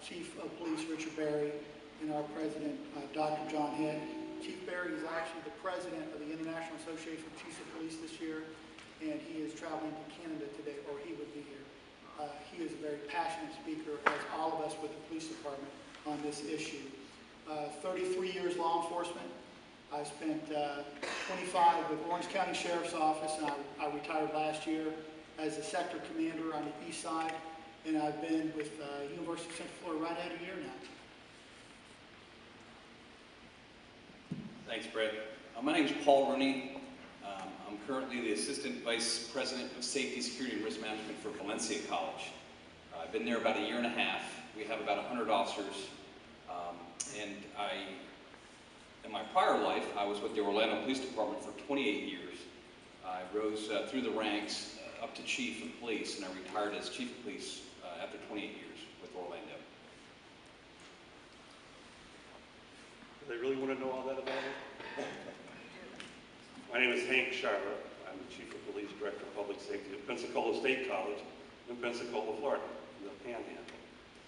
Chief of Police Richard Berry and our President, Dr. John Hitt. Chief Berry is actually the President of the International Association of Chiefs of Police this year, and he is traveling to Canada today, or he would be here. He is a very passionate speaker, as all of us with the police department, on this issue. 33 years law enforcement. I spent 25 with Orange County Sheriff's Office, and I retired last year as a sector commander on the east side, and I've been with University of Central Florida right at a year now. Thanks, Brett. My name is Paul Rooney. I'm currently the Assistant Vice President of Safety, Security, and Risk Management for Valencia College. I've been there about a year and a half. We have about 100 officers, and in my prior life, I was with the Orlando Police Department for 28 years. I rose through the ranks up to Chief of Police, and I retired as Chief of Police after 28 years with Orlando. Do they really want to know all that about it? My name is Hank Sharma. I'm the Chief of Police Director of Public Safety at Pensacola State College in Pensacola, Florida, in the Panhandle.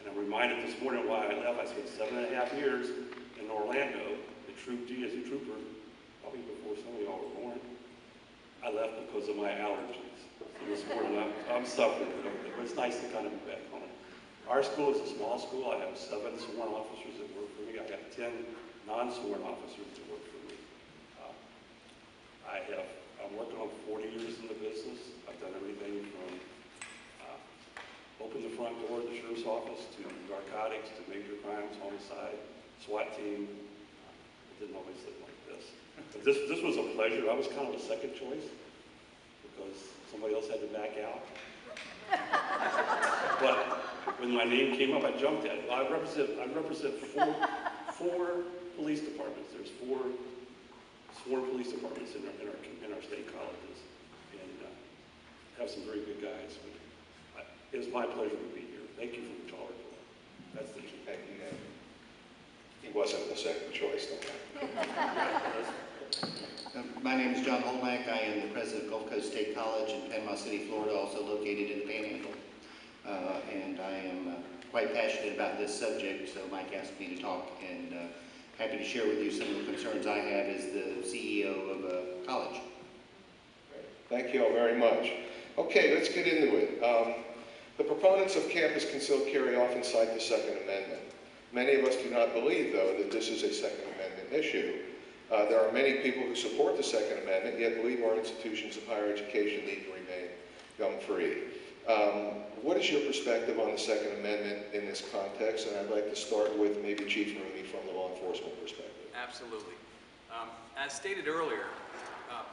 And I'm reminded this morning why I left. I spent 7.5 years in Orlando, the Troop D as a trooper, probably before some of y'all were born. I left because of my allergies. So this morning I'm suffering, but it's nice to kind of be back home. Our school is a small school. I have 7 sworn officers that work for me. I have 10 non-sworn officers that work for me. I'm working on 40 years in the business. I've done everything from open the front door of the sheriff's office to narcotics to major crimes, homicide, SWAT team. It didn't always look like this. But this was a pleasure. I was kind of a second choice because somebody else had to back out. But when my name came up, I jumped at it. Well, I represent four police departments. There's 4 sworn police departments in our state colleges, and have some very good guys. But it was my pleasure to be here. Thank you for the tolerance. That's the key. Thank you. He wasn't the second choice, though. My name is John Holmack. I am the president of Gulf Coast State College in Panama City, Florida, also located in the Panhandle. And I am quite passionate about this subject, so Mike asked me to talk, and happy to share with you some of the concerns I have as the CEO of a college. Thank you all very much. Okay, let's get into it. The proponents of campus concealed carry often cite the Second Amendment. Many of us do not believe, though, that this is a Second Amendment issue. There are many people who support the Second Amendment, yet believe our institutions of higher education need to remain gun-free. What is your perspective on the Second Amendment in this context? And I'd like to start with maybe Chief Rooney from the law enforcement perspective. Absolutely. As stated earlier,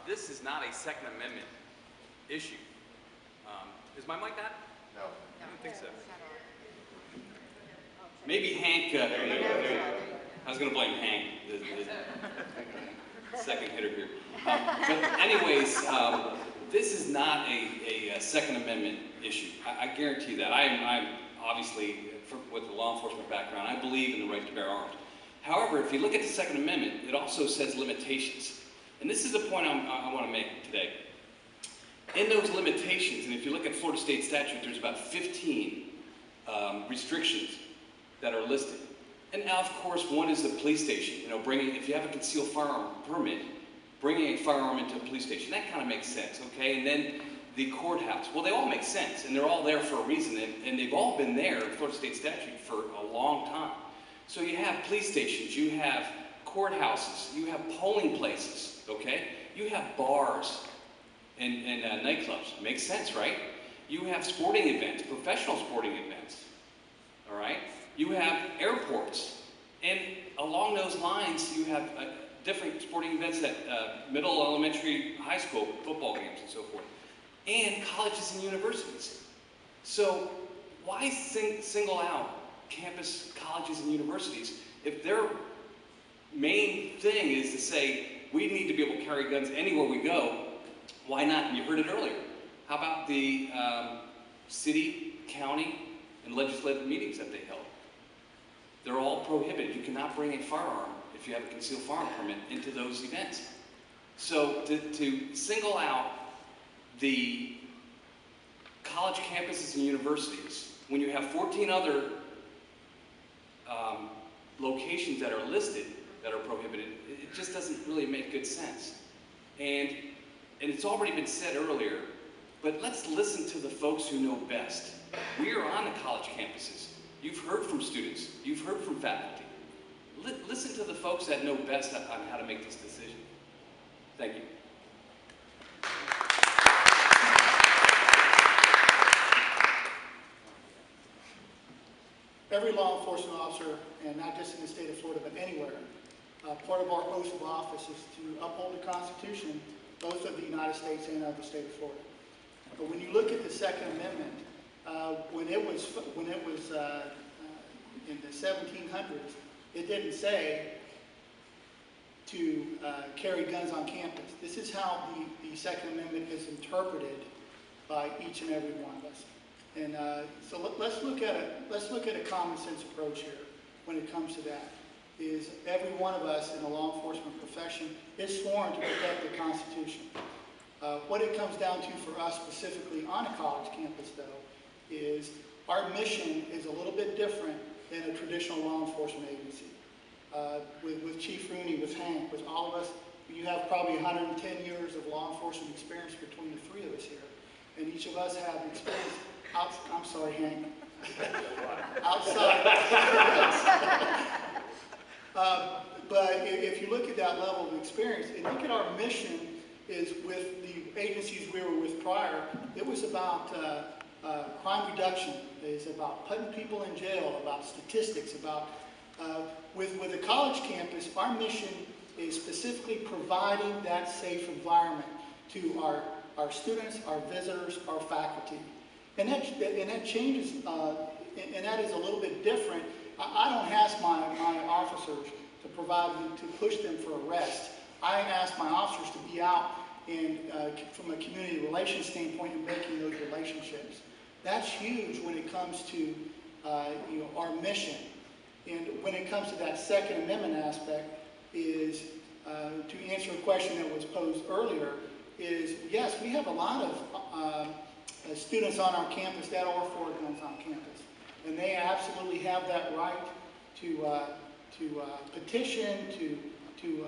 this is not a Second Amendment issue. Is my mic on? No. I don't think so. Maybe Hank, I was going to blame Hank, the second hitter here. But anyways, this is not a Second Amendment issue. I guarantee that. I'm obviously, with a law enforcement background, I believe in the right to bear arms. However, if you look at the Second Amendment, it also says limitations. And this is the point I want to make today. In those limitations, and if you look at Florida State statute, there's about 15 restrictions that are listed. And now, of course, one is the police station. You know, if you have a concealed firearm permit, bringing a firearm into a police station, that kind of makes sense, okay? And then the courthouse. Well, they all make sense, and they're all there for a reason, and they've all been there in Florida State statute for a long time. So you have police stations, you have courthouses, you have polling places, okay? You have bars and nightclubs. Makes sense, right? You have sporting events, professional sporting events, all right? You have airports, and along those lines, you have different sporting events at middle, elementary, high school, football games and so forth, and colleges and universities. So why single out campus colleges and universities if their main thing is to say we need to be able to carry guns anywhere we go? Why not? And you heard it earlier. How about the city, county, and legislative meetings that they held? They're all prohibited. You cannot bring a firearm if you have a concealed firearm permit into those events. So to single out the college campuses and universities when you have 14 other locations that are listed that are prohibited, it just doesn't really make good sense. And it's already been said earlier, but let's listen to the folks who know best. We are on the college campuses. You've heard from students. You've heard from faculty. Listen to the folks that know best on how to make this decision. Thank you. Every law enforcement officer, and not just in the state of Florida, but anywhere, part of our oath of office is to uphold the Constitution, both of the United States and of the state of Florida. But when you look at the Second Amendment, when it was in the 1700s, it didn't say to carry guns on campus. This is how the Second Amendment is interpreted by each and every one of us. And so let's look at a common sense approach here when it comes to that. Is every one of us in the law enforcement profession is sworn to protect the Constitution. What it comes down to for us specifically on a college campus, though, is our mission is a little bit different than a traditional law enforcement agency. With Chief Rooney, with Hank, with all of us, you have probably 110 years of law enforcement experience between the three of us here. And each of us have experience I'm sorry, Hank. Outside. But if you look at that level of experience, and look at our mission is with the agencies we were with prior, it was about crime reduction. It's about putting people in jail, about statistics, about with the college campus, our mission is specifically providing that safe environment to our students, our visitors, our faculty. And that changes, and that is a little bit different. I don't ask my officers to to push them for arrest. I ask my officers to be out and from a community relations standpoint and making those relationships. That's huge when it comes to our mission. And when it comes to that Second Amendment aspect is, to answer a question that was posed earlier, is yes, we have a lot of students on our campus that are for guns on campus. And they absolutely have that right to petition, to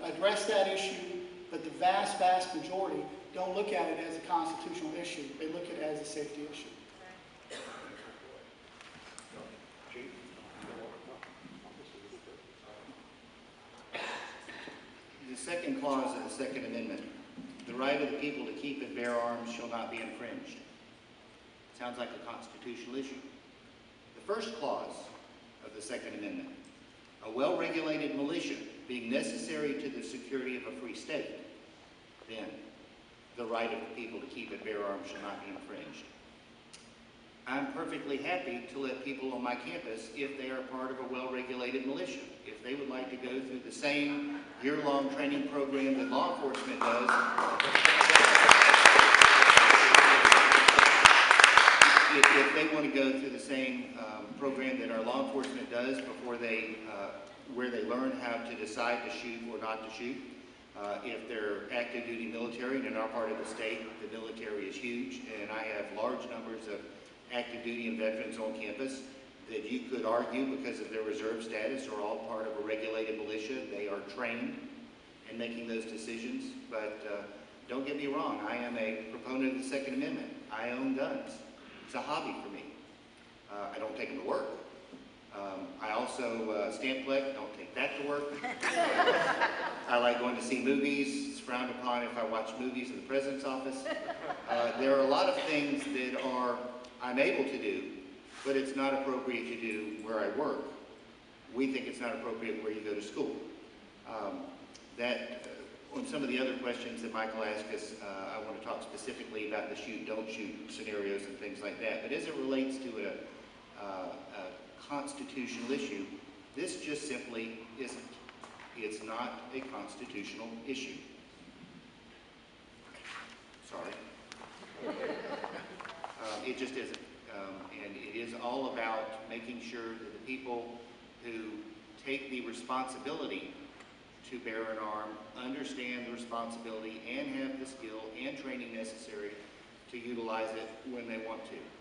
address that issue, but the vast, vast majority don't look at it as a constitutional issue. They look at it as a safety issue. The second clause of the Second Amendment, the right of the people to keep and bear arms shall not be infringed. Sounds like a constitutional issue. The first clause of the Second Amendment, a well-regulated militia being necessary to the security of a free state, then the right of the people to keep and bear arms shall not be infringed. I'm perfectly happy to let people on my campus, if they are part of a well-regulated militia, if they would like to go through the same year-long training program that law enforcement does. If they want to go through the same program that our law enforcement does before where they learn how to decide to shoot or not to shoot. If they're active duty military, and in our part of the state, the military is huge, and I have large numbers of active duty and veterans on campus that you could argue because of their reserve status are all part of a regulated militia. They are trained in making those decisions, but don't get me wrong, I am a proponent of the Second Amendment. I own guns. It's a hobby for me. I don't take them to work. I also stamp collect, don't take that to work. I like going to see movies. It's frowned upon if I watch movies in the president's office. There are a lot of things that I'm able to do, but it's not appropriate to do where I work. We think it's not appropriate where you go to school. On some of the other questions that Michael asked us, I want to talk specifically about the shoot, don't shoot scenarios and things like that. But as it relates to a constitutional issue, this just simply isn't. It's not a constitutional issue. Sorry. It just isn't. And it is all about making sure that the people who take the responsibility to bear an arm understand the responsibility and have the skill and training necessary to utilize it when they want to.